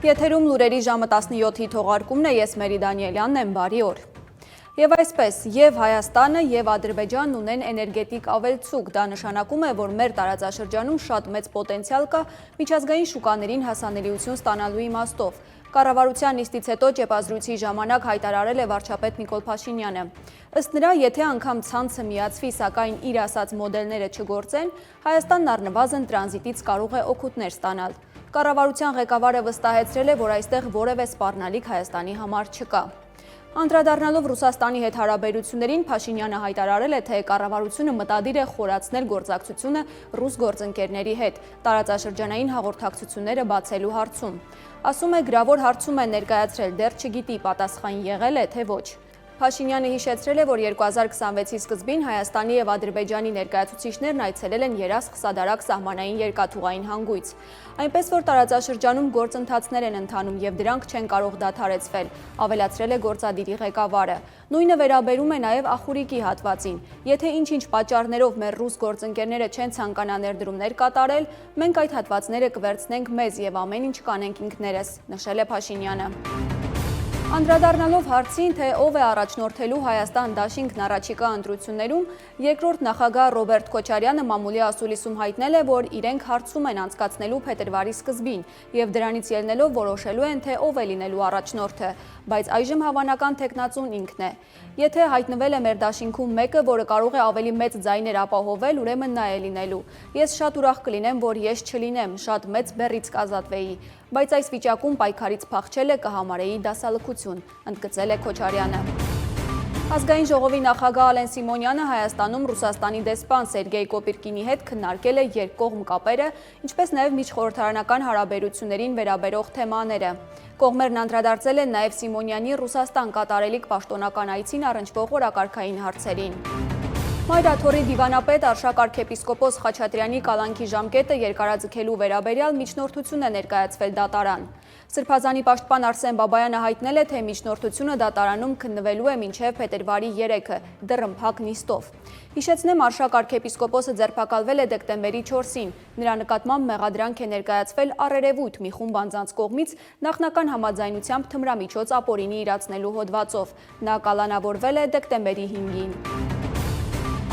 Եթերում լուրերի ժամը 17-ի թողարկումն է, ես Մերի Դանիելյանն եմ, բարի օր։ Եվ այսպես, և Հայաստանը և Ադրբեջանն ունեն էներգետիկ ավելցուկ, դա նշանակում է, որ մեր տարածաշրջանում շատ մեծ պոտենցիալ կա միջազգային շուկաներին հասանելիություն ստանալու իմաստով։ Կառավարության նիստից հետո ճեպազրույցի ժամանակ հայտարարել է վարչապետ Նիկոլ Փաշինյանը։ Ըստ նրա, եթե անգամ ցանցը միացվի, սակայն իր ասած մոդելները չգործեն, Հայաստանն առնվազն տրանզիտից կարող է օգուտներ ստանալ։ Կառավարության ղեկավարը վստահեցրել է, որ այստեղ որևէ սպառնալիք Հայաստանի համար չկա։ Անդրադառնալով Ռուսաստանի հետ հարաբերություններին, Փաշինյանը հայտարարել է, թե կառավարությունը մտադիր է խորացնել գործակցությունը ռուս գործընկերների հետ տարածաշրջանային հաղորդակցությունները բացելու հարցում։ Ասում է, գրավոր հարցում է ներկայացրել, դեռ չգիտի պատասխան եղել է, թե ոչ։ Փաշինյանը հիշեցրել է, որ 2026-ի սկզբին Հայաստանի և Ադրբեջանի ներկայացուցիչներն այցելել են Երազ-Խսադարակ սահմանային երկաթուղային հանգույց։ Այնպես որ տարածաշրջանում գործընթացներ են ընթանում և դրանք չեն կարող դադարեցվել, ավելացրել է գործադիրի ղեկավարը։ Նույնը վերաբերում է նաև Ախուրիկի հատվածին։ Եթե ինչ-ինչ պատճառներով մեր ռուս գործընկերները չեն ցանկանա ներդրումներ կատարել, մենք այդ հատվածները կվերցնենք մեզ և ամեն ինչ կանենք ինքներս, նշել է Փաշինյանը։ Անդրադառնալով հարցին, թե ով է առաջնորդելու Հայաստան դաշինքն առաջիկա ընտրություններում, երկրորդ նախագահ Ռոբերտ Քոչարյանը մամուլի ասուլիսում հայտնել է, որ իրենք հարցում են անցկացնելու փետրվարի սկզբին և դրանից ելնելով որոշելու են, թե ով է լինելու առաջնորդը, բայց այժմ հավանական թեկնածուն ինքն է։ Եթե հայտնվել է մեր դաշինքում մեկը, որը կարող է ավելի մեծ ձայներ ապահովել, ուրեմն նա է լինելու։ Ես շատ ուրախ կլինեմ, որ ես չլինեմ, շատ մեծ բեռից կազատվեի, բայց այս վիճակում պայքարից փախչելը կհամարեի դասալքություն, ընդգծել է Քոչարյանը։ Ազգային ժողովի նախագահ Ալեն Սիմոնյանը Հայաստանում Ռուսաստանի դեսպան Սերգեյ Կոպիրկինի հետ քննարկել է երկկողմ կապերը, ինչպես նաև միջխորհրդարանական հարաբերություններին վերաբերող թեմաները։ Կողմերն անդրադարձել են նաև Սիմոնյանի Ռուսաստան կատարելիք պաշտոնական այցին առնչվող օրակարգային հարցերին։ Մայրաթորի դիվանապետ Արշակ arքեպիսկոպոս Խաչատրյանի կալանքի ժամկետը երկարաձգելու վերաբերյալ միջնորդություն է ներկայացվել դատարան։ Սրբազանի պաշտպան Արսեն Բաբայանը հայտնել է, թե միջնորդությունը դատարանում քննվելու է մինչև փետրվարի 3-ը, դռնփակ նիստով։ Հիշեցնեմ, Արշակ arքեպիսկոպոսը ձերբակալվել է դեկտեմբերի 4-ին։ Նրա նկատմամբ մեղադրանք է ներկայացվել առերևույթ մի խումբ անձանց կողմից նախնական համաձայնությամբ թմրամիջոց ապօրինի իրացնելու հոդվածով։ Նա կալանավորվել է դեկտեմբերի 5-ին։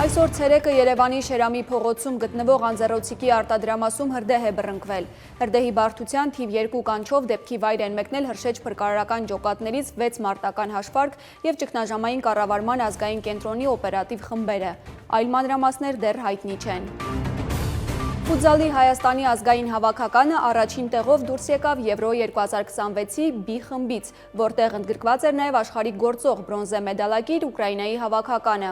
Այսօր ցերեկը Երևանի Շերամի փողոցում գտնվող անձեռոցիկի արտադրամասում հրդեհ է բռնկվել։ Հրդեհի բարդության թիվ 2 կանչով դեպքի վայր են մեկնել Հրշեջ փրկարարական ջոկատներից 6 մարտական հաշվարկ և ճգնաժամային կառավարման ազգային կենտրոնի օպերատիվ խմբերը։ Այլ մանրամասներ դեռ հայտնի չեն։ Ֆուտզալի Հայաստանի ազգային հավաքականը առաջին տեղով դուրս եկավ Եվրո 2026-ի B խմբից, որտեղ ընդգրկված էր նաև աշխարհի գործող բրոնզե մեդալակիր Ուկրաինայի հավաքականը։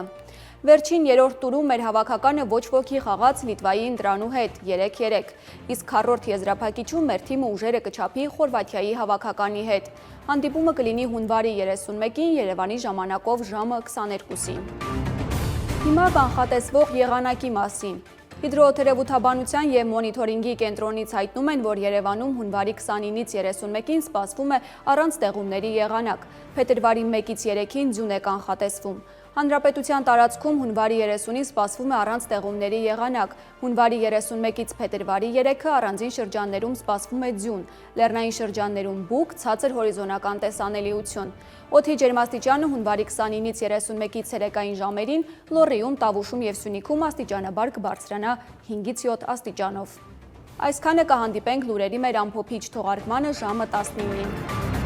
Վերջին երրորդ տուրում մեր հավաքականը ոչ ոքի խաղաց Լիտվայի ընտրանու հետ 3-3, իսկ քառորդ եզրափակիչում մեր թիմը ուժերը կչափի Խորվաթիայի հավաքականի հետ։ Հանդիպումը կլինի հունվարի 31-ին Երևանի ժամանակով ժամը 22-ին։ Հիմա կանխատեսվող եղանակի մասին։ Հիդրոթերապևտաբանության և մոնիթորինգի կենտրոնից հայտնում են, որ Երևանում հունվարի 29-ից 31-ին սպասվում է առանց տեղումների եղանակ, փետրվարի 1-ից 3-ին ձյուն է կանխատեսվում։ Հանրապետության տարածքում հունվարի 30-ին սպասվում է առանց տեղումների եղանակ, հունվարի 31-ից փետրվարի 3-ը առանձին շրջաններում սպասվում է ձյուն, լեռնային շրջաններում բուք, ցածր հորիզոնական տեսանելիություն։ Օդի ջերմաստիճանը հունվարի 29-ից 31-ի ցերեկային ժամերին Լոռիում, Տավուշում և Սյունիքում աստիճանաբար կբարձրանա 5-ից 7 աստիճանով։ Այսքանը կհանդիպենք լուրերի մեր ամփոփիչ թողարկմանը ժամը 19-ին։